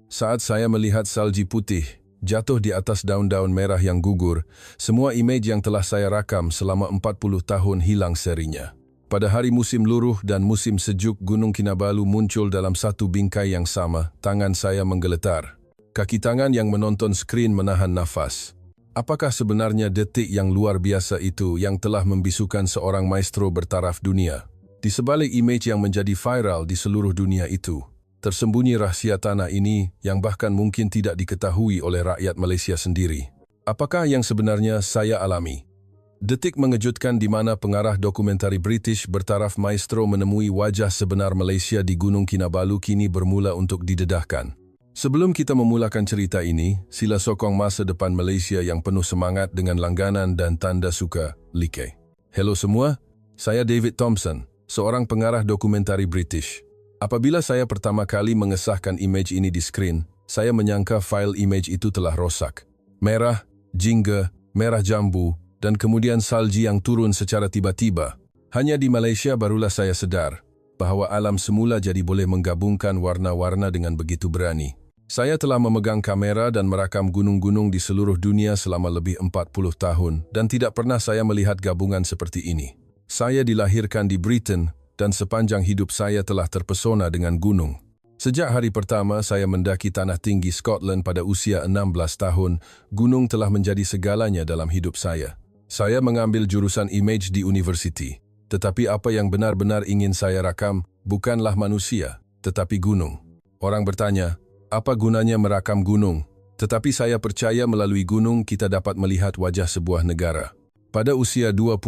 Saat saya melihat salji putih jatuh di atas daun-daun merah yang gugur, semua image yang telah saya rakam selama 40 tahun hilang serinya. Pada hari musim luruh dan musim sejuk, Gunung Kinabalu muncul dalam satu bingkai yang sama. Tangan saya menggeletar. Kaki tangan yang menonton skrin menahan nafas. Apakah sebenarnya detik yang luar biasa itu yang telah membisukan seorang maestro bertaraf dunia? Di sebalik image yang menjadi viral di seluruh dunia itu, tersembunyi rahsia tanah ini yang bahkan mungkin tidak diketahui oleh rakyat Malaysia sendiri. Apakah yang sebenarnya saya alami? Detik mengejutkan di mana pengarah dokumentari British bertaraf maestro menemui wajah sebenar Malaysia di Gunung Kinabalu kini bermula untuk didedahkan. Sebelum kita memulakan cerita ini, sila sokong masa depan Malaysia yang penuh semangat dengan langganan dan tanda suka like. Hello semua, saya David Thompson, seorang pengarah dokumentari British. Apabila saya pertama kali mengesahkan image ini di skrin, saya menyangka file image itu telah rosak. Merah, jingga, merah jambu, dan kemudian salji yang turun secara tiba-tiba. Hanya di Malaysia barulah saya sadar bahwa alam semula jadi boleh menggabungkan warna-warna dengan begitu berani. Saya telah memegang kamera dan merakam gunung-gunung di seluruh dunia selama lebih 40 tahun dan tidak pernah saya melihat gabungan seperti ini. Saya dilahirkan di Britain dan sepanjang hidup saya telah terpesona dengan gunung. Sejak hari pertama saya mendaki tanah tinggi Scotland pada usia 16 tahun, gunung telah menjadi segalanya dalam hidup saya. Saya mengambil jurusan image di university, tetapi apa yang benar-benar ingin saya rakam bukanlah manusia, tetapi gunung. Orang bertanya, apa gunanya merakam gunung? Tetapi saya percaya melalui gunung kita dapat melihat wajah sebuah negara. Pada usia 25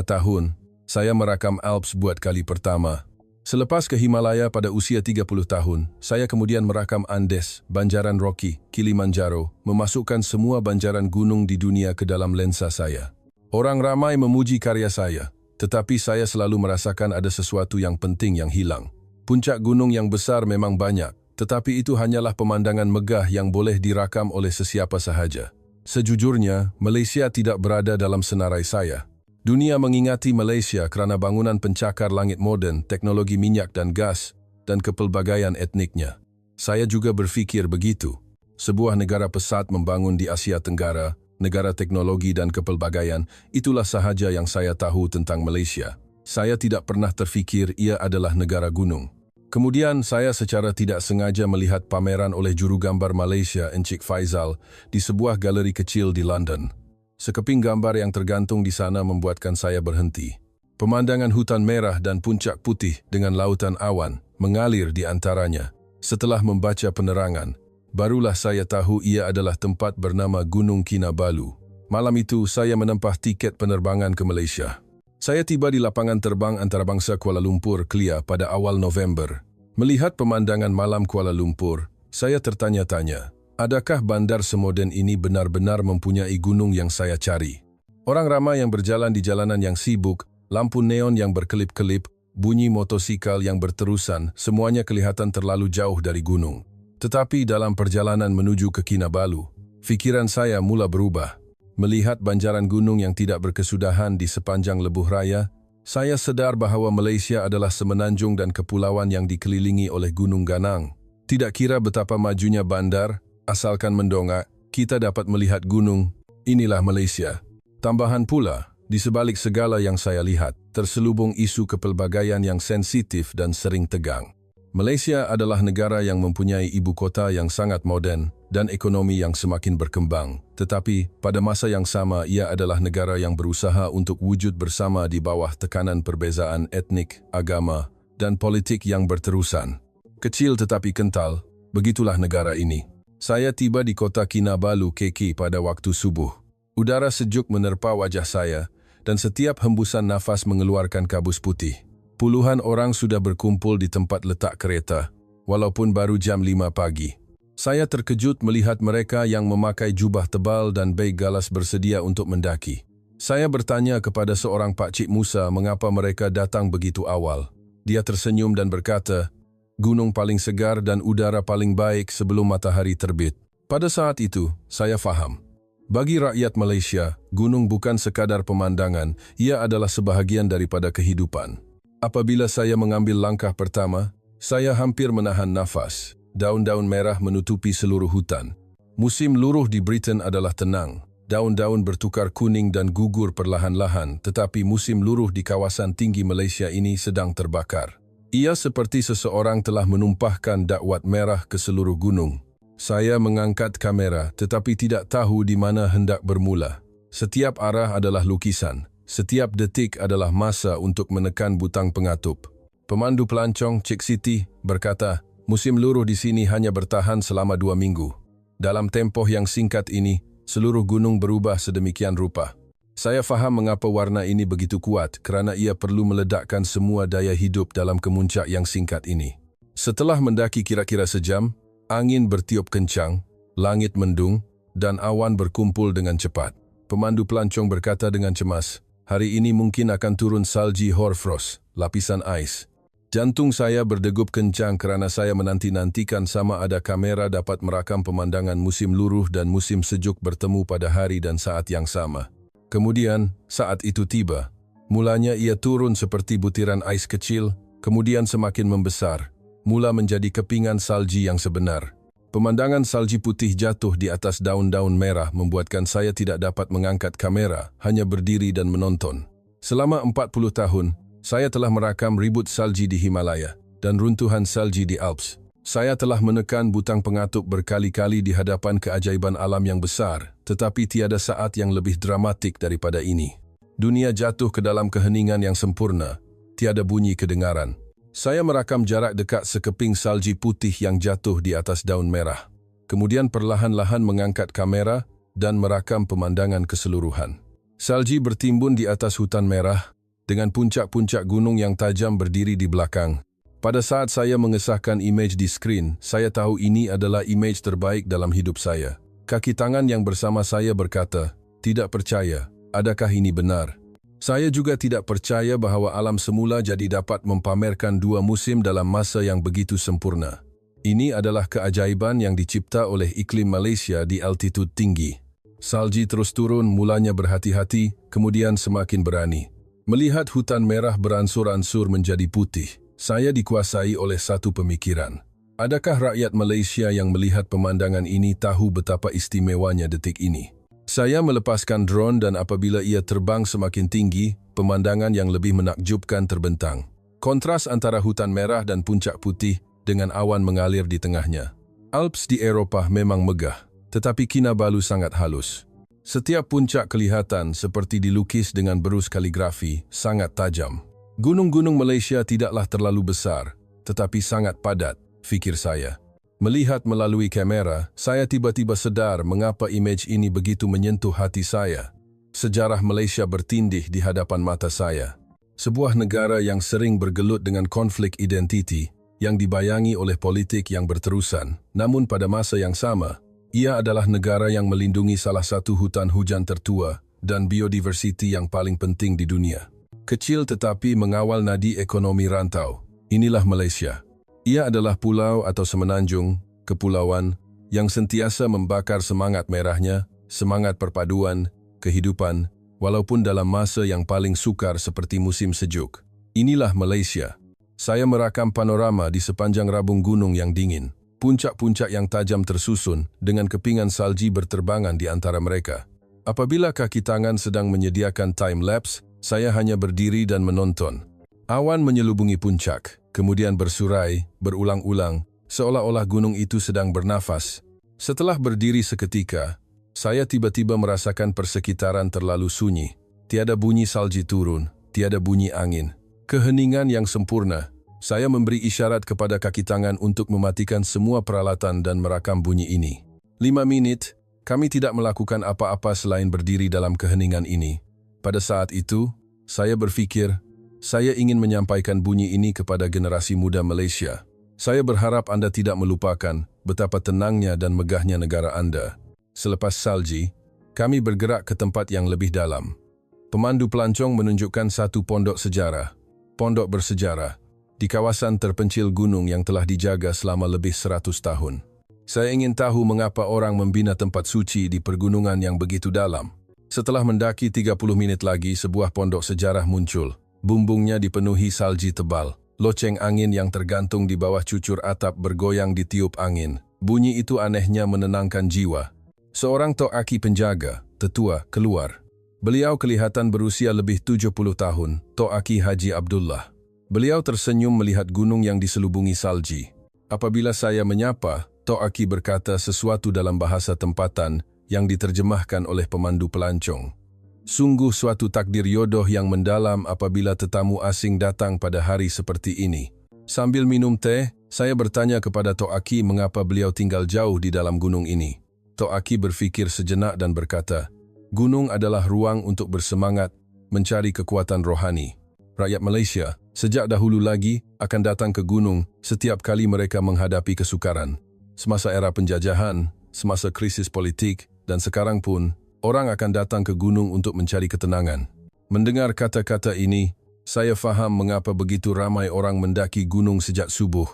tahun, saya merakam Alps buat kali pertama. Selepas ke Himalaya pada usia 30 tahun, saya kemudian merakam Andes, Banjaran Rocky, Kilimanjaro, memasukkan semua banjaran gunung di dunia ke dalam lensa saya. Orang ramai memuji karya saya, tetapi saya selalu merasakan ada sesuatu yang penting yang hilang. Puncak gunung yang besar memang banyak, tetapi itu hanyalah pemandangan megah yang boleh dirakam oleh sesiapa sahaja. Sejujurnya, Malaysia tidak berada dalam senarai saya. Dunia mengingati Malaysia kerana bangunan pencakar langit moden, teknologi minyak dan gas, dan kepelbagaian etniknya. Saya juga berfikir begitu. Sebuah negara pesat membangun di Asia Tenggara, negara teknologi dan kepelbagaian, itulah sahaja yang saya tahu tentang Malaysia. Saya tidak pernah terfikir ia adalah negara gunung. Kemudian saya secara tidak sengaja melihat pameran oleh juru gambar Malaysia Encik Faizal di sebuah galeri kecil di London. Sekeping gambar yang tergantung di sana membuatkan saya berhenti. Pemandangan hutan merah dan puncak putih dengan lautan awan mengalir di antaranya. Setelah membaca penerangan, barulah saya tahu ia adalah tempat bernama Gunung Kinabalu. Malam itu saya menempah tiket penerbangan ke Malaysia. Saya tiba di lapangan terbang antarabangsa Kuala Lumpur, Kelia pada awal November. Melihat pemandangan malam Kuala Lumpur, saya tertanya-tanya, adakah bandar semoden ini benar-benar mempunyai gunung yang saya cari? Orang ramai yang berjalan di jalanan yang sibuk, lampu neon yang berkelip-kelip, bunyi motosikal yang berterusan, semuanya kelihatan terlalu jauh dari gunung. Tetapi dalam perjalanan menuju ke Kinabalu, fikiran saya mula berubah. Melihat banjaran gunung yang tidak berkesudahan di sepanjang lebuh raya, saya sadar bahawa Malaysia adalah semenanjung dan kepulauan yang dikelilingi oleh gunung ganang. Tidak kira betapa majunya bandar, asalkan mendongak, kita dapat melihat gunung. Inilah Malaysia. Tambahan pula, di sebalik segala yang saya lihat, terselubung isu kepelbagaian yang sensitif dan sering tegang. Malaysia adalah negara yang mempunyai ibu kota yang sangat moden dan ekonomi yang semakin berkembang. Tetapi, pada masa yang sama ia adalah negara yang berusaha untuk wujud bersama di bawah tekanan perbezaan etnik, agama, dan politik yang berterusan. Kecil tetapi kental, begitulah negara ini. Saya tiba di kota Kinabalu, KK pada waktu subuh. Udara sejuk menerpa wajah saya dan setiap hembusan nafas mengeluarkan kabus putih. Puluhan orang sudah berkumpul di tempat letak kereta, walaupun baru jam 5 pagi. Saya terkejut melihat mereka yang memakai jubah tebal dan beg galas bersedia untuk mendaki. Saya bertanya kepada seorang Pak Cik Musa mengapa mereka datang begitu awal. Dia tersenyum dan berkata, gunung paling segar dan udara paling baik sebelum matahari terbit. Pada saat itu, saya faham. Bagi rakyat Malaysia, gunung bukan sekadar pemandangan, ia adalah sebahagian daripada kehidupan. Apabila saya mengambil langkah pertama, saya hampir menahan nafas. daun-daun merah menutupi seluruh hutan. Musim luruh di Britain adalah tenang. Daun-daun bertukar kuning dan gugur perlahan-lahan, tetapi musim luruh di kawasan tinggi Malaysia ini sedang terbakar. Ia seperti seseorang telah menumpahkan dakwat merah ke seluruh gunung. Saya mengangkat kamera, tetapi tidak tahu di mana hendak bermula. Setiap arah adalah lukisan. Setiap detik adalah masa untuk menekan butang pengatup. Pemandu pelancong Cik Siti berkata, musim luruh di sini hanya bertahan selama 2 minggu. Dalam tempoh yang singkat ini, seluruh gunung berubah sedemikian rupa. Saya faham mengapa warna ini begitu kuat kerana ia perlu meledakkan semua daya hidup dalam kemuncak yang singkat ini. Setelah mendaki kira-kira sejam, angin bertiup kencang, langit mendung, dan awan berkumpul dengan cepat. Pemandu pelancong berkata dengan cemas, hari ini mungkin akan turun salji hoarfrost, lapisan ais. Jantung saya berdegup kencang kerana saya menanti-nantikan sama ada kamera dapat merakam pemandangan musim luruh dan musim sejuk bertemu pada hari dan saat yang sama. Kemudian, saat itu tiba. Mulanya ia turun seperti butiran ais kecil, kemudian semakin membesar, mula menjadi kepingan salji yang sebenar. Pemandangan salji putih jatuh di atas daun-daun merah membuatkan saya tidak dapat mengangkat kamera, hanya berdiri dan menonton. Selama 40 tahun, saya telah merakam ribut salji di Himalaya dan runtuhan salji di Alps. Saya telah menekan butang pengatup berkali-kali di hadapan keajaiban alam yang besar, tetapi tiada saat yang lebih dramatik daripada ini. Dunia jatuh ke dalam keheningan yang sempurna, tiada bunyi kedengaran. Saya merakam jarak dekat sekeping salji putih yang jatuh di atas daun merah. Kemudian perlahan-lahan mengangkat kamera dan merakam pemandangan keseluruhan. Salji bertimbun di atas hutan merah, dengan puncak-puncak gunung yang tajam berdiri di belakang. Pada saat saya mengesahkan imej di skrin, saya tahu ini adalah imej terbaik dalam hidup saya. Kaki tangan yang bersama saya berkata, tidak percaya, adakah ini benar? Saya juga tidak percaya bahawa alam semula jadi dapat mempamerkan 2 musim dalam masa yang begitu sempurna. Ini adalah keajaiban yang dicipta oleh iklim Malaysia di altitud tinggi. Salji terus turun, mulanya berhati-hati, kemudian semakin berani. Melihat hutan merah beransur-ansur menjadi putih, saya dikuasai oleh satu pemikiran. Adakah rakyat Malaysia yang melihat pemandangan ini tahu betapa istimewanya detik ini? Saya melepaskan drone dan apabila ia terbang semakin tinggi, pemandangan yang lebih menakjubkan terbentang. Kontras antara hutan merah dan puncak putih dengan awan mengalir di tengahnya. Alps di Eropah memang megah, tetapi Kinabalu sangat halus. Setiap puncak kelihatan seperti dilukis dengan berus kaligrafi, sangat tajam. Gunung-gunung Malaysia tidaklah terlalu besar, tetapi sangat padat, fikir saya. Melihat melalui kamera, saya tiba-tiba sedar mengapa imej ini begitu menyentuh hati saya. Sejarah Malaysia bertindih di hadapan mata saya. Sebuah negara yang sering bergelut dengan konflik identiti, yang dibayangi oleh politik yang berterusan, namun pada masa yang sama, ia adalah negara yang melindungi salah satu hutan hujan tertua dan biodiversiti yang paling penting di dunia. Kecil tetapi mengawal nadi ekonomi rantau. Inilah Malaysia. Ia adalah pulau atau semenanjung, kepulauan, yang sentiasa membakar semangat merahnya, semangat perpaduan, kehidupan, walaupun dalam masa yang paling sukar seperti musim sejuk. Inilah Malaysia. Saya merakam panorama di sepanjang rabung gunung yang dingin. Puncak-puncak yang tajam tersusun dengan kepingan salji berterbangan di antara mereka. Apabila kaki tangan sedang menyediakan time-lapse, saya hanya berdiri dan menonton. Awan menyelubungi puncak, kemudian bersurai, berulang-ulang, seolah-olah gunung itu sedang bernafas. Setelah berdiri seketika, saya tiba-tiba merasakan persekitaran terlalu sunyi. Tiada bunyi salji turun, tiada bunyi angin. Keheningan yang sempurna. Saya memberi isyarat kepada kaki tangan untuk mematikan semua peralatan dan merakam bunyi ini. 5 menit, kami tidak melakukan apa-apa selain berdiri dalam keheningan ini. Pada saat itu, saya berfikir, saya ingin menyampaikan bunyi ini kepada generasi muda Malaysia. Saya berharap Anda tidak melupakan betapa tenangnya dan megahnya negara Anda. Selepas salji, kami bergerak ke tempat yang lebih dalam. Pemandu pelancong menunjukkan satu pondok sejarah. Pondok bersejarah di kawasan terpencil gunung yang telah dijaga selama lebih 100 tahun. Saya ingin tahu mengapa orang membina tempat suci di pergunungan yang begitu dalam. Setelah mendaki 30 menit lagi, sebuah pondok sejarah muncul. Bumbungnya dipenuhi salji tebal. Loceng angin yang tergantung di bawah cucur atap bergoyang ditiup angin. Bunyi itu anehnya menenangkan jiwa. Seorang To'aki penjaga, tetua, keluar. Beliau kelihatan berusia lebih 70 tahun, To'aki Haji Abdullah. Beliau tersenyum melihat gunung yang diselubungi salji. Apabila saya menyapa, To'aki berkata sesuatu dalam bahasa tempatan yang diterjemahkan oleh pemandu pelancong. Sungguh suatu takdir yodoh yang mendalam apabila tetamu asing datang pada hari seperti ini. Sambil minum teh, saya bertanya kepada To'aki mengapa beliau tinggal jauh di dalam gunung ini. To'aki berfikir sejenak dan berkata, gunung adalah ruang untuk bersemangat, mencari kekuatan rohani. Rakyat Malaysia, sejak dahulu lagi, akan datang ke gunung setiap kali mereka menghadapi kesukaran. Semasa era penjajahan, semasa krisis politik, dan sekarang pun, orang akan datang ke gunung untuk mencari ketenangan. Mendengar kata-kata ini, saya faham mengapa begitu ramai orang mendaki gunung sejak subuh.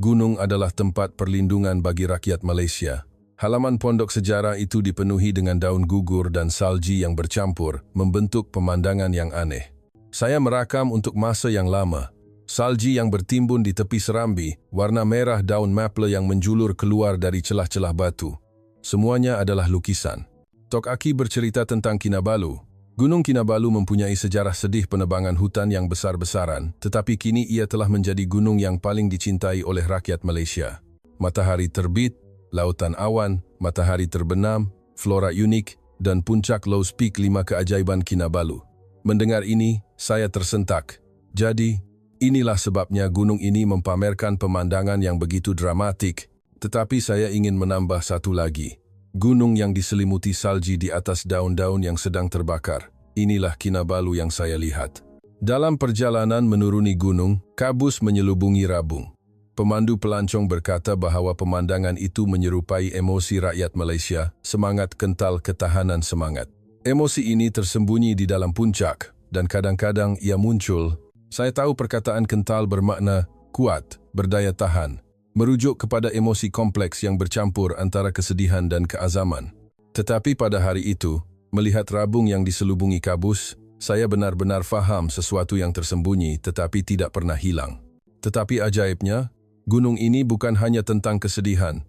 Gunung adalah tempat perlindungan bagi rakyat Malaysia. Halaman pondok sejarah itu dipenuhi dengan daun gugur dan salji yang bercampur, membentuk pemandangan yang aneh. Saya merakam untuk masa yang lama. Salji yang bertimbun di tepi serambi, warna merah daun maple yang menjulur keluar dari celah-celah batu. Semuanya adalah lukisan. To'aki bercerita tentang Kinabalu. Gunung Kinabalu mempunyai sejarah sedih penebangan hutan yang besar-besaran, tetapi kini ia telah menjadi gunung yang paling dicintai oleh rakyat Malaysia. Matahari terbit, lautan awan, matahari terbenam, flora unik, dan puncak Lows Peak 5 keajaiban Kinabalu. Mendengar ini, saya tersentak. Jadi, inilah sebabnya gunung ini mempamerkan pemandangan yang begitu dramatik. Tetapi saya ingin menambah satu lagi. Gunung yang diselimuti salji di atas daun-daun yang sedang terbakar. Inilah Kinabalu yang saya lihat. Dalam perjalanan menuruni gunung, kabus menyelubungi rabung. Pemandu pelancong berkata bahwa pemandangan itu menyerupai emosi rakyat Malaysia, semangat kental ketahanan semangat. Emosi ini tersembunyi di dalam puncak, dan kadang-kadang ia muncul. Saya tahu perkataan kental bermakna kuat, berdaya tahan, merujuk kepada emosi kompleks yang bercampur antara kesedihan dan keazaman. Tetapi pada hari itu, melihat rabung yang diselubungi kabus, saya benar-benar faham sesuatu yang tersembunyi tetapi tidak pernah hilang. Tetapi ajaibnya, gunung ini bukan hanya tentang kesedihan.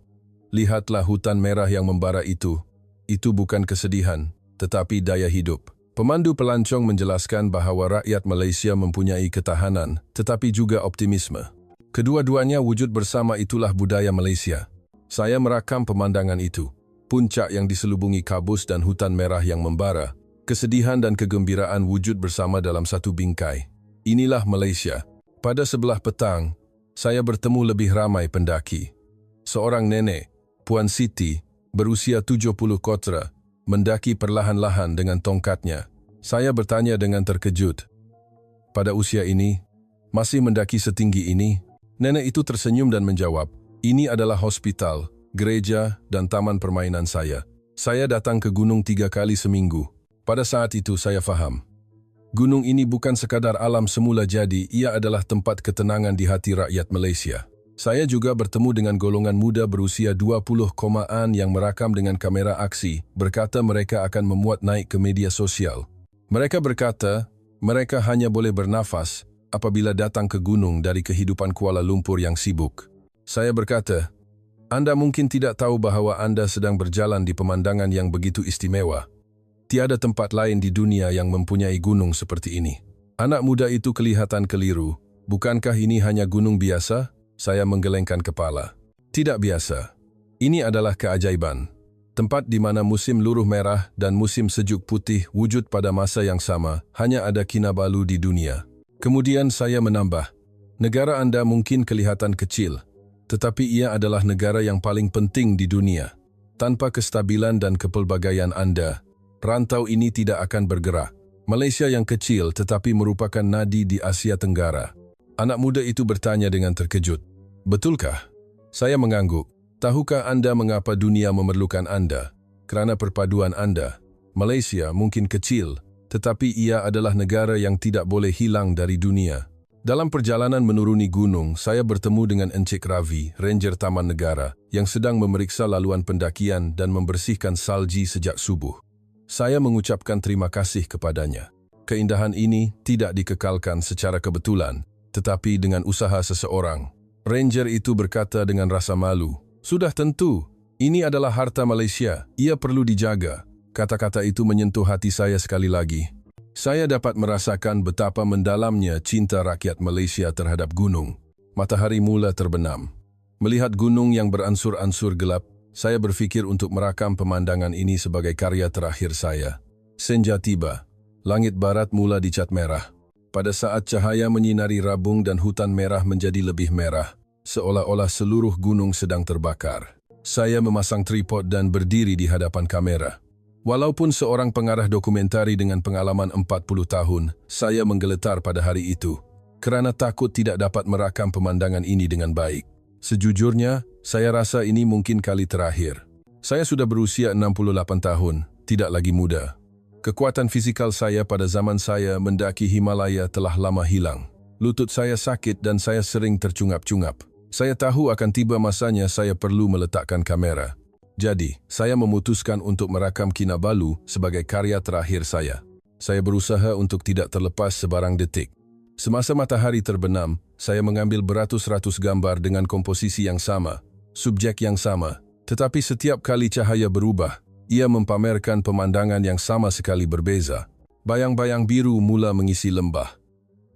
Lihatlah hutan merah yang membara itu. Itu bukan kesedihan, tetapi daya hidup. Pemandu pelancong menjelaskan bahawa rakyat Malaysia mempunyai ketahanan, tetapi juga optimisme. Kedua-duanya wujud bersama itulah budaya Malaysia. Saya merakam pemandangan itu. Puncak yang diselubungi kabus dan hutan merah yang membara. Kesedihan dan kegembiraan wujud bersama dalam satu bingkai. Inilah Malaysia. Pada sebelah petang, saya bertemu lebih ramai pendaki. Seorang nenek, Puan Siti, berusia 70 kotra, mendaki perlahan-lahan dengan tongkatnya. Saya bertanya dengan terkejut. Pada usia ini, masih mendaki setinggi ini? Nenek itu tersenyum dan menjawab, ini adalah hospital, gereja, dan taman permainan saya. Saya datang ke gunung 3 kali seminggu. Pada saat itu saya faham. Gunung ini bukan sekadar alam semula jadi, ia adalah tempat ketenangan di hati rakyat Malaysia. Saya juga bertemu dengan golongan muda berusia 20-an yang merakam dengan kamera aksi, berkata mereka akan memuat naik ke media sosial. Mereka berkata, mereka hanya boleh bernafas apabila datang ke gunung dari kehidupan Kuala Lumpur yang sibuk. Saya berkata, Anda mungkin tidak tahu bahawa Anda sedang berjalan di pemandangan yang begitu istimewa. Tiada tempat lain di dunia yang mempunyai gunung seperti ini. Anak muda itu kelihatan keliru. Bukankah ini hanya gunung biasa? Saya menggelengkan kepala. Tidak biasa. Ini adalah keajaiban. Tempat di mana musim luruh merah dan musim sejuk putih wujud pada masa yang sama, hanya ada Kinabalu di dunia. Kemudian saya menambah, negara Anda mungkin kelihatan kecil, tetapi ia adalah negara yang paling penting di dunia. Tanpa kestabilan dan kepelbagaian Anda, rantau ini tidak akan bergerak. Malaysia yang kecil tetapi merupakan nadi di Asia Tenggara. Anak muda itu bertanya dengan terkejut. Betulkah? Saya mengangguk. Tahukah Anda mengapa dunia memerlukan Anda? Kerana perpaduan Anda. Malaysia mungkin kecil, tetapi ia adalah negara yang tidak boleh hilang dari dunia. Dalam perjalanan menuruni gunung, saya bertemu dengan Encik Ravi, Ranger Taman Negara, yang sedang memeriksa laluan pendakian dan membersihkan salji sejak subuh. Saya mengucapkan terima kasih kepadanya. Keindahan ini tidak dikekalkan secara kebetulan. tetapi dengan usaha seseorang. Ranger itu berkata dengan rasa malu, "Sudah tentu, ini adalah harta Malaysia, ia perlu dijaga." Kata-kata itu menyentuh hati saya sekali lagi. Saya dapat merasakan betapa mendalamnya cinta rakyat Malaysia terhadap gunung. Matahari mula terbenam. Melihat gunung yang beransur-ansur gelap, saya berfikir untuk merakam pemandangan ini sebagai karya terakhir saya. Senja tiba. Langit barat mula dicat merah. Pada saat cahaya menyinari Rabung dan hutan merah menjadi lebih merah, seolah-olah seluruh gunung sedang terbakar. Saya memasang tripod dan berdiri di hadapan kamera. Walaupun seorang pengarah dokumentari dengan pengalaman 40 tahun, saya menggeletar pada hari itu, kerana takut tidak dapat merakam pemandangan ini dengan baik. Sejujurnya, saya rasa ini mungkin kali terakhir. Saya sudah berusia 68 tahun, tidak lagi muda. Kekuatan fisikal saya pada zaman saya mendaki Himalaya telah lama hilang. Lutut saya sakit dan saya sering tercungap-cungap. Saya tahu akan tiba masanya saya perlu meletakkan kamera. Jadi, saya memutuskan untuk merakam Kinabalu sebagai karya terakhir saya. Saya berusaha untuk tidak terlepas sebarang detik. Semasa matahari terbenam, saya mengambil beratus-ratus gambar dengan komposisi yang sama, subjek yang sama. Tetapi setiap kali cahaya berubah, ia mempamerkan pemandangan yang sama sekali berbeza. Bayang-bayang biru mula mengisi lembah.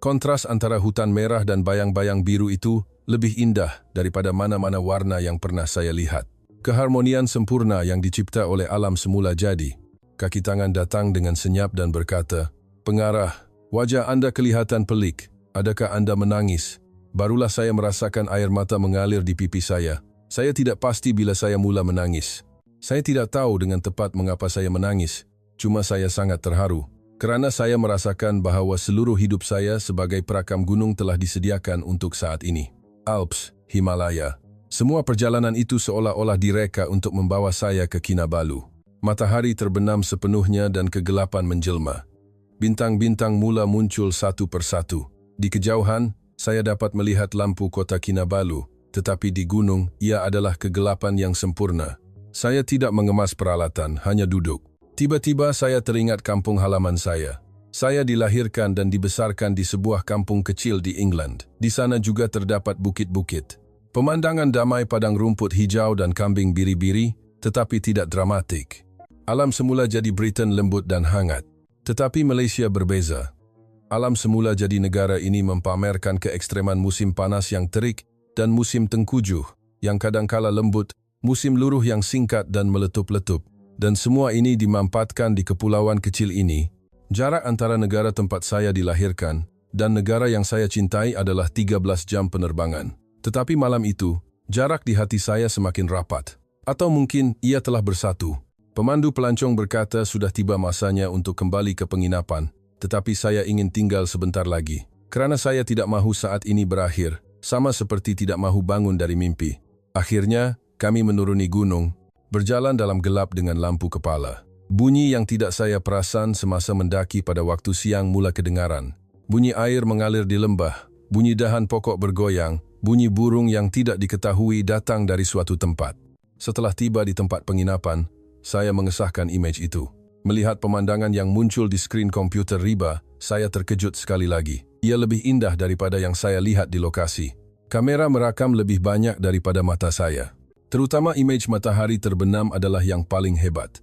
Kontras antara hutan merah dan bayang-bayang biru itu lebih indah daripada mana-mana warna yang pernah saya lihat. Keharmonian sempurna yang dicipta oleh alam semula jadi. Kaki tangan datang dengan senyap dan berkata, "Pengarah, wajah Anda kelihatan pelik. Adakah Anda menangis?" Barulah saya merasakan air mata mengalir di pipi saya. Saya tidak pasti bila saya mula menangis. Saya tidak tahu dengan tepat mengapa saya menangis. Cuma saya sangat terharu. Kerana saya merasakan bahawa seluruh hidup saya sebagai perakam gunung telah disediakan untuk saat ini. Alps, Himalaya. Semua perjalanan itu seolah-olah direka untuk membawa saya ke Kinabalu. Matahari terbenam sepenuhnya dan kegelapan menjelma. Bintang-bintang mula muncul satu persatu. Di kejauhan, saya dapat melihat lampu kota Kinabalu, tetapi di gunung, ia adalah kegelapan yang sempurna. Saya tidak mengemas peralatan, hanya duduk. Tiba-tiba saya teringat kampung halaman saya. Saya dilahirkan dan dibesarkan di sebuah kampung kecil di England. Di sana juga terdapat bukit-bukit. Pemandangan damai padang rumput hijau dan kambing biri-biri, tetapi tidak dramatik. Alam semula jadi Britain lembut dan hangat. Tetapi Malaysia berbeza. Alam semula jadi negara ini mempamerkan keekstreman musim panas yang terik dan musim tengkujuh, yang kadangkala lembut, musim luruh yang singkat dan meletup-letup. Dan semua ini dimampatkan di kepulauan kecil ini. Jarak antara negara tempat saya dilahirkan dan negara yang saya cintai adalah 13 jam penerbangan. Tetapi malam itu, jarak di hati saya semakin rapat. Atau mungkin ia telah bersatu. Pemandu pelancong berkata sudah tiba masanya untuk kembali ke penginapan, tetapi saya ingin tinggal sebentar lagi. Kerana saya tidak mahu saat ini berakhir, sama seperti tidak mahu bangun dari mimpi. Akhirnya, kami menuruni gunung, berjalan dalam gelap dengan lampu kepala. Bunyi yang tidak saya perasan semasa mendaki pada waktu siang mula kedengaran. Bunyi air mengalir di lembah, bunyi dahan pokok bergoyang, bunyi burung yang tidak diketahui datang dari suatu tempat. Setelah tiba di tempat penginapan, saya mengesahkan imej itu. Melihat pemandangan yang muncul di skrin komputer riba, saya terkejut sekali lagi. Ia lebih indah daripada yang saya lihat di lokasi. Kamera merakam lebih banyak daripada mata saya. Terutama imej matahari terbenam adalah yang paling hebat.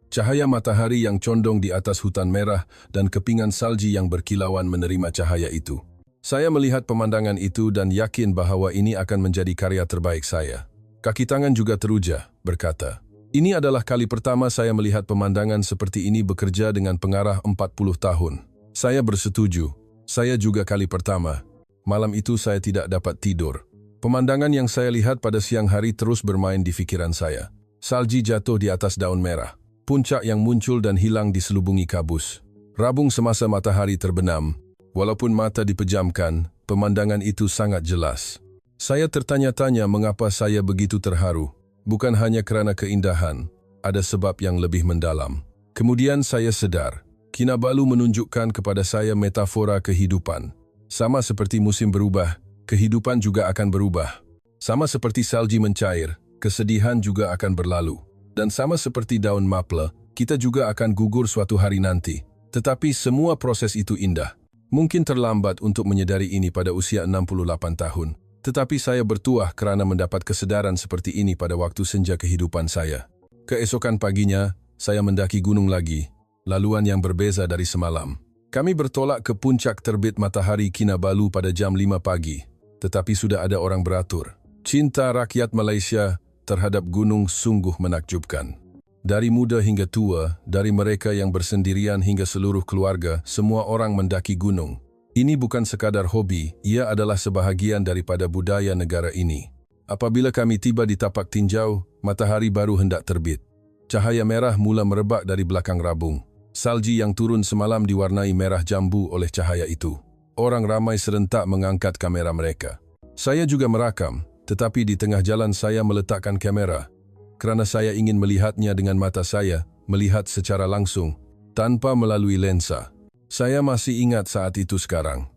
Cahaya matahari yang condong di atas hutan merah dan kepingan salji yang berkilauan menerima cahaya itu. Saya melihat pemandangan itu dan yakin bahawa ini akan menjadi karya terbaik saya. Kaki tangan juga teruja, berkata, "Ini adalah kali pertama saya melihat pemandangan seperti ini bekerja dengan pengarah 40 tahun. Saya bersetuju. Saya juga kali pertama. Malam itu saya tidak dapat tidur. Pemandangan yang saya lihat pada siang hari terus bermain di fikiran saya. Salji jatuh di atas daun merah. Puncak yang muncul dan hilang diselubungi kabus. Rabung semasa matahari terbenam. Walaupun mata dipejamkan, pemandangan itu sangat jelas. Saya tertanya-tanya mengapa saya begitu terharu. Bukan hanya kerana keindahan, ada sebab yang lebih mendalam. Kemudian saya sedar, Kinabalu menunjukkan kepada saya metafora kehidupan. Sama seperti musim berubah, kehidupan juga akan berubah. Sama seperti salji mencair, kesedihan juga akan berlalu. Dan sama seperti daun maple, kita juga akan gugur suatu hari nanti. Tetapi semua proses itu indah. Mungkin terlambat untuk menyadari ini pada usia 68 tahun, tetapi saya bertuah kerana mendapat kesedaran seperti ini pada waktu senja kehidupan saya. Keesokan paginya, saya mendaki gunung lagi, laluan yang berbeza dari semalam. Kami bertolak ke puncak terbit matahari Kinabalu pada jam 5 pagi, tetapi sudah ada orang beratur. Cinta rakyat Malaysia terhadap gunung sungguh menakjubkan. Dari muda hingga tua, dari mereka yang bersendirian hingga seluruh keluarga, semua orang mendaki gunung. Ini bukan sekadar hobi, ia adalah sebahagian daripada budaya negara ini. Apabila kami tiba di tapak tinjau, matahari baru hendak terbit. Cahaya merah mula merebak dari belakang rabung. Salji yang turun semalam diwarnai merah jambu oleh cahaya itu. Orang ramai serentak mengangkat kamera mereka. Saya juga merakam, tetapi di tengah jalan saya meletakkan kamera, kerana saya ingin melihatnya dengan mata saya, melihat secara langsung, tanpa melalui lensa. Saya masih ingat saat itu sekarang.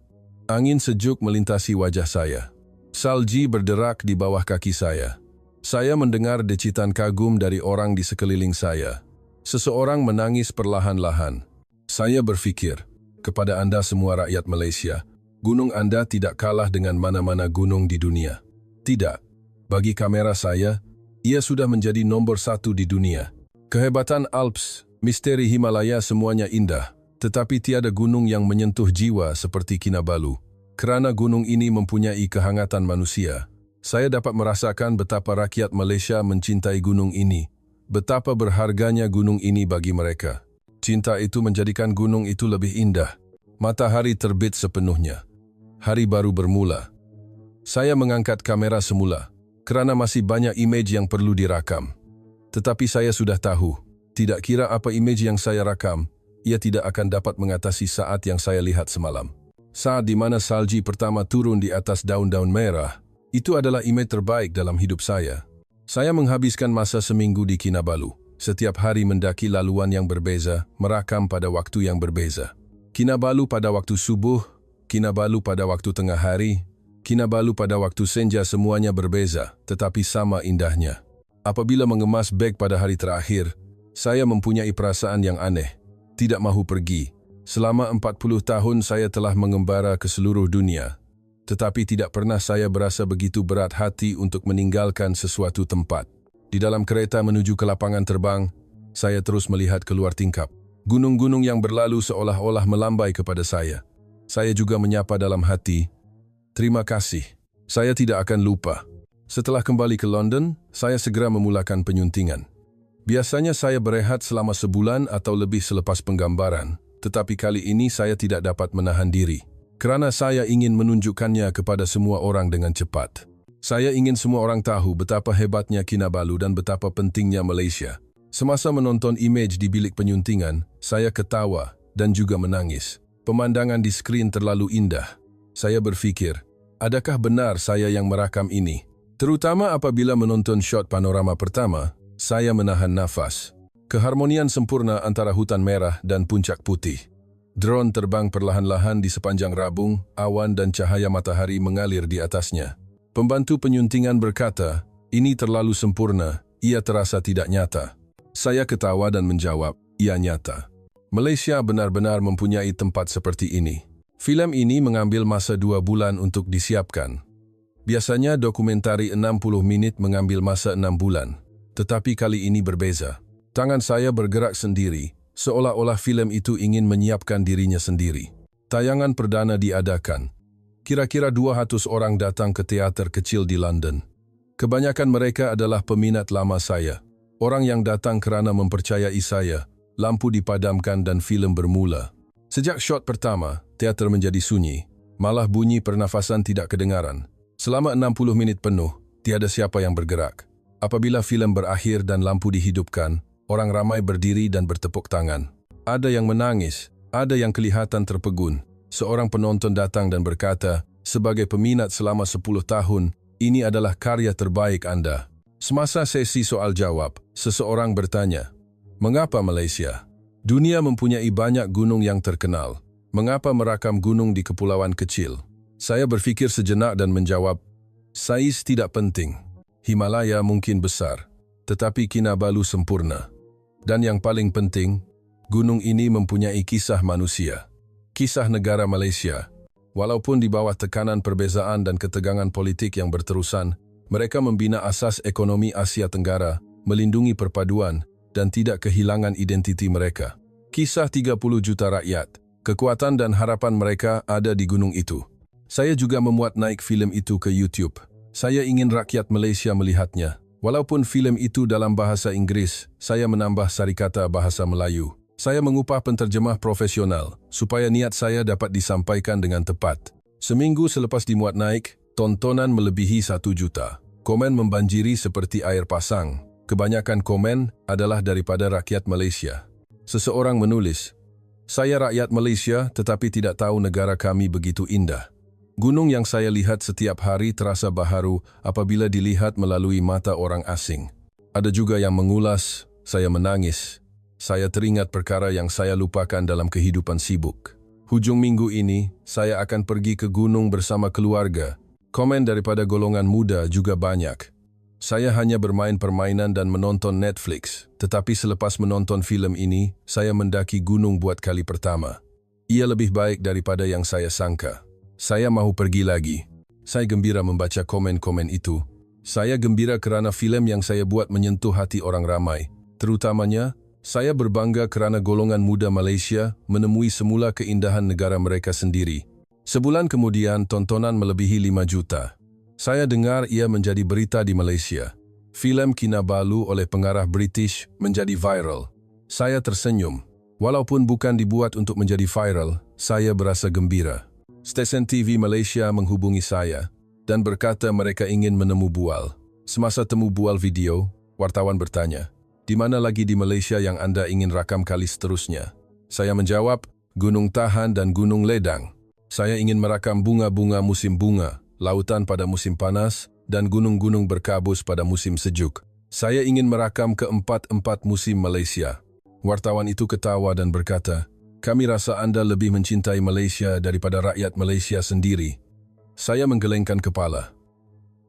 Angin sejuk melintasi wajah saya. Salji berderak di bawah kaki saya. Saya mendengar decitan kagum dari orang di sekeliling saya. Seseorang menangis perlahan-lahan. Saya berfikir, kepada Anda semua rakyat Malaysia, gunung Anda tidak kalah dengan mana-mana gunung di dunia. Tidak. Bagi kamera saya, ia sudah menjadi nombor 1 di dunia. Kehebatan Alps, misteri Himalaya semuanya indah, tetapi tiada gunung yang menyentuh jiwa seperti Kinabalu. Kerana gunung ini mempunyai kehangatan manusia, saya dapat merasakan betapa rakyat Malaysia mencintai gunung ini, betapa berharganya gunung ini bagi mereka. Cinta itu menjadikan gunung itu lebih indah. Matahari terbit sepenuhnya. Hari baru bermula. Saya mengangkat kamera semula, kerana masih banyak imej yang perlu dirakam. Tetapi saya sudah tahu, tidak kira apa imej yang saya rakam, ia tidak akan dapat mengatasi saat yang saya lihat semalam. Saat di mana salji pertama turun di atas daun-daun merah, itu adalah imej terbaik dalam hidup saya. Saya menghabiskan masa seminggu di Kinabalu, setiap hari mendaki laluan yang berbeza, merakam pada waktu yang berbeza. Kinabalu pada waktu subuh, Kinabalu pada waktu tengah hari, Kinabalu pada waktu senja, semuanya berbeza, tetapi sama indahnya. Apabila mengemas beg pada hari terakhir, saya mempunyai perasaan yang aneh, tidak mahu pergi. Selama 40 tahun saya telah mengembara ke seluruh dunia, tetapi tidak pernah saya berasa begitu berat hati untuk meninggalkan sesuatu tempat. Di dalam kereta menuju ke lapangan terbang, saya terus melihat keluar tingkap. Gunung-gunung yang berlalu seolah-olah melambai kepada saya. Saya juga menyapa dalam hati, terima kasih, saya tidak akan lupa. Setelah kembali ke London, saya segera memulakan penyuntingan. Biasanya saya berehat selama sebulan atau lebih selepas penggambaran, tetapi kali ini saya tidak dapat menahan diri, kerana saya ingin menunjukkannya kepada semua orang dengan cepat. Saya ingin semua orang tahu betapa hebatnya Kinabalu dan betapa pentingnya Malaysia. Semasa menonton imej di bilik penyuntingan, saya ketawa dan juga menangis. Pemandangan di skrin terlalu indah. Saya berfikir, adakah benar saya yang merakam ini? Terutama apabila menonton shot panorama pertama, saya menahan nafas. Keharmonian sempurna antara hutan merah dan puncak putih. Drone terbang perlahan-lahan di sepanjang rabung, awan dan cahaya matahari mengalir di atasnya. Pembantu penyuntingan berkata, ini terlalu sempurna, ia terasa tidak nyata. Saya ketawa dan menjawab, ia nyata. Malaysia benar-benar mempunyai tempat seperti ini. Filem ini mengambil masa 2 bulan untuk disiapkan. Biasanya dokumentari 60 menit mengambil masa 6 bulan. Tetapi kali ini berbeza. Tangan saya bergerak sendiri, seolah-olah filem itu ingin menyiapkan dirinya sendiri. Tayangan perdana diadakan. Kira-kira 200 orang datang ke teater kecil di London. Kebanyakan mereka adalah peminat lama saya. Orang yang datang kerana mempercayai saya. Lampu dipadamkan dan filem bermula. Sejak shot pertama, teater menjadi sunyi. Malah bunyi pernafasan tidak kedengaran. Selama 60 minit penuh, tiada siapa yang bergerak. Apabila filem berakhir dan lampu dihidupkan, orang ramai berdiri dan bertepuk tangan. Ada yang menangis, ada yang kelihatan terpegun. Seorang penonton datang dan berkata, sebagai peminat selama 10 tahun, ini adalah karya terbaik Anda. Semasa sesi soal jawab, seseorang bertanya, mengapa Malaysia? Dunia mempunyai banyak gunung yang terkenal. Mengapa merakam gunung di kepulauan kecil? Saya berfikir sejenak dan menjawab, saiz tidak penting. Himalaya mungkin besar, tetapi Kinabalu sempurna. Dan yang paling penting, gunung ini mempunyai kisah manusia. Kisah negara Malaysia. Walaupun di bawah tekanan perbezaan dan ketegangan politik yang berterusan, mereka membina asas ekonomi Asia Tenggara, melindungi perpaduan, dan tidak kehilangan identiti mereka. Kisah 30 juta rakyat. Kekuatan dan harapan mereka ada di gunung itu. Saya juga memuat naik filem itu ke YouTube. Saya ingin rakyat Malaysia melihatnya. Walaupun filem itu dalam bahasa Inggris, saya menambah sarikata bahasa Melayu. Saya mengupah penterjemah profesional, supaya niat saya dapat disampaikan dengan tepat. Seminggu selepas dimuat naik, tontonan melebihi 1 juta. Komen membanjiri seperti air pasang. Kebanyakan komen adalah daripada rakyat Malaysia. Seseorang menulis, "Saya rakyat Malaysia tetapi tidak tahu negara kami begitu indah. Gunung yang saya lihat setiap hari terasa baharu apabila dilihat melalui mata orang asing." Ada juga yang mengulas, "Saya menangis. Saya teringat perkara yang saya lupakan dalam kehidupan sibuk. Hujung minggu ini, saya akan pergi ke gunung bersama keluarga." Komen daripada golongan muda juga banyak. "Saya hanya bermain permainan dan menonton Netflix, tetapi selepas menonton filem ini, saya mendaki gunung buat kali pertama. Ia lebih baik daripada yang saya sangka. Saya mahu pergi lagi." Saya gembira membaca komen-komen itu. Saya gembira kerana filem yang saya buat menyentuh hati orang ramai. Terutamanya, saya berbangga kerana golongan muda Malaysia menemui semula keindahan negara mereka sendiri. Sebulan kemudian, tontonan melebihi 5 juta. Saya dengar ia menjadi berita di Malaysia. Filem Kinabalu oleh pengarah British menjadi viral. Saya tersenyum. Walaupun bukan dibuat untuk menjadi viral, saya berasa gembira. Stesen TV Malaysia menghubungi saya dan berkata mereka ingin menemu bual. Semasa temu bual video, wartawan bertanya, "Di mana lagi di Malaysia yang anda ingin rakam kali seterusnya?" Saya menjawab, "Gunung Tahan dan Gunung Ledang. Saya ingin merakam bunga-bunga musim bunga, lautan pada musim panas, dan gunung-gunung berkabus pada musim sejuk. Saya ingin merakam keempat-empat musim Malaysia." Wartawan itu ketawa dan berkata, "Kami rasa anda lebih mencintai Malaysia daripada rakyat Malaysia sendiri." Saya menggelengkan kepala.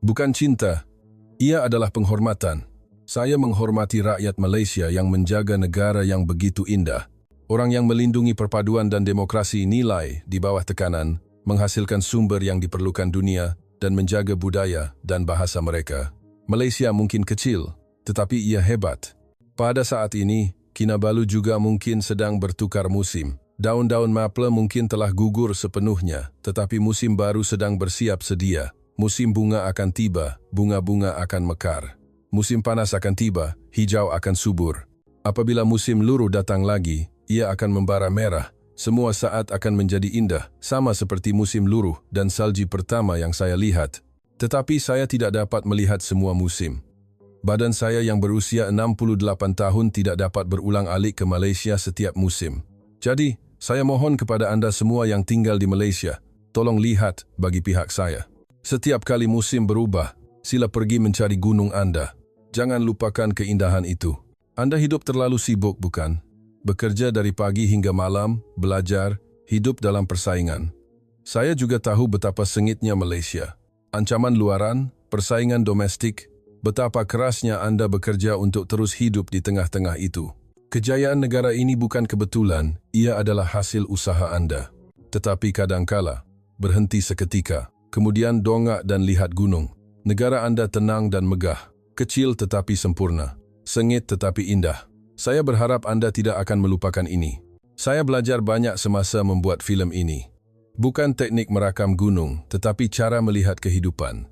"Bukan cinta, ia adalah penghormatan. Saya menghormati rakyat Malaysia yang menjaga negara yang begitu indah. Orang yang melindungi perpaduan dan demokrasi nilai di bawah tekanan, menghasilkan sumber yang diperlukan dunia, dan menjaga budaya dan bahasa mereka. Malaysia mungkin kecil, tetapi ia hebat. Pada saat ini, Kinabalu juga mungkin sedang bertukar musim. Daun-daun maple mungkin telah gugur sepenuhnya, tetapi musim baru sedang bersiap sedia. Musim bunga akan tiba, bunga-bunga akan mekar. Musim panas akan tiba, hijau akan subur. Apabila musim luruh datang lagi, ia akan membara merah. Semua saat akan menjadi indah, sama seperti musim luruh dan salji pertama yang saya lihat. Tetapi saya tidak dapat melihat semua musim. Badan saya yang berusia 68 tahun tidak dapat berulang-alik ke Malaysia setiap musim. Jadi, saya mohon kepada anda semua yang tinggal di Malaysia, tolong lihat bagi pihak saya. Setiap kali musim berubah, sila pergi mencari gunung anda. Jangan lupakan keindahan itu. Anda hidup terlalu sibuk, bukan? Bekerja dari pagi hingga malam, belajar, hidup dalam persaingan. Saya juga tahu betapa sengitnya Malaysia. Ancaman luaran, persaingan domestik, betapa kerasnya anda bekerja untuk terus hidup di tengah-tengah itu. Kejayaan negara ini bukan kebetulan, ia adalah hasil usaha anda. Tetapi kadangkala, berhenti seketika, kemudian dongak dan lihat gunung. Negara anda tenang dan megah. Kecil tetapi sempurna, sengit tetapi indah. Saya berharap anda tidak akan melupakan ini. Saya belajar banyak semasa membuat filem ini. Bukan teknik merakam gunung, tetapi cara melihat kehidupan.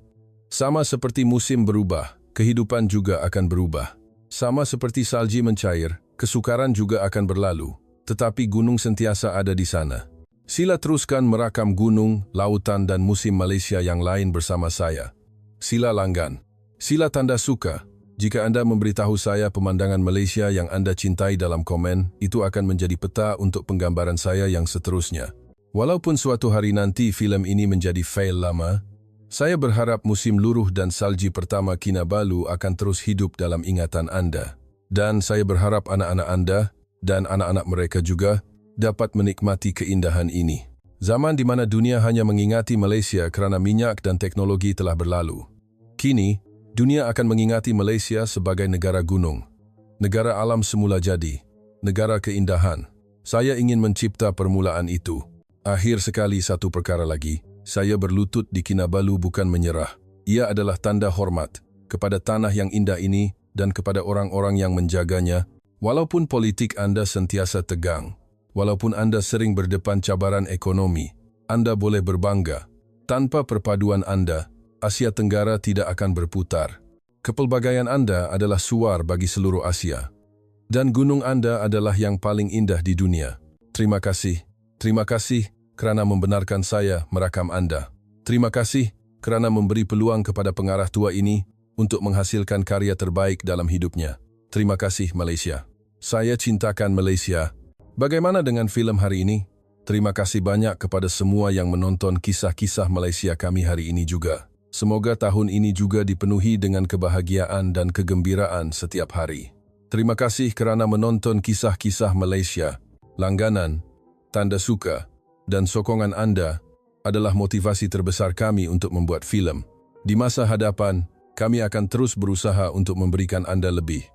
Sama seperti musim berubah, kehidupan juga akan berubah. Sama seperti salji mencair, kesukaran juga akan berlalu, tetapi gunung sentiasa ada di sana. Sila teruskan merakam gunung, lautan dan musim Malaysia yang lain bersama saya. Sila langgan. Sila tanda suka. Jika anda memberitahu saya pemandangan Malaysia yang anda cintai dalam komen, itu akan menjadi peta untuk penggambaran saya yang seterusnya. Walaupun suatu hari nanti filem ini menjadi fail lama, saya berharap musim luruh dan salji pertama Kinabalu akan terus hidup dalam ingatan anda. Dan saya berharap anak-anak anda dan anak-anak mereka juga dapat menikmati keindahan ini. Zaman di mana dunia hanya mengingati Malaysia kerana minyak dan teknologi telah berlalu. Kini, dunia akan mengingati Malaysia sebagai negara gunung, negara alam semula jadi, negara keindahan. Saya ingin mencipta permulaan itu. Akhir sekali satu perkara lagi, saya berlutut di Kinabalu bukan menyerah. Ia adalah tanda hormat kepada tanah yang indah ini dan kepada orang-orang yang menjaganya. Walaupun politik Anda sentiasa tegang, walaupun Anda sering berdepan cabaran ekonomi, Anda boleh berbangga. Tanpa perpaduan Anda, Asia Tenggara tidak akan berputar. Kepelbagaian Anda adalah suar bagi seluruh Asia. Dan gunung Anda adalah yang paling indah di dunia. Terima kasih. Terima kasih kerana membenarkan saya merakam Anda. Terima kasih kerana memberi peluang kepada pengarah tua ini untuk menghasilkan karya terbaik dalam hidupnya. Terima kasih Malaysia. Saya cintakan Malaysia. Bagaimana dengan filem hari ini? Terima kasih banyak kepada semua yang menonton kisah-kisah Malaysia kami hari ini juga. Semoga tahun ini juga dipenuhi dengan kebahagiaan dan kegembiraan setiap hari. Terima kasih kerana menonton kisah-kisah Malaysia. Langganan, tanda suka, dan sokongan Anda adalah motivasi terbesar kami untuk membuat filem. Di masa hadapan, kami akan terus berusaha untuk memberikan Anda lebih.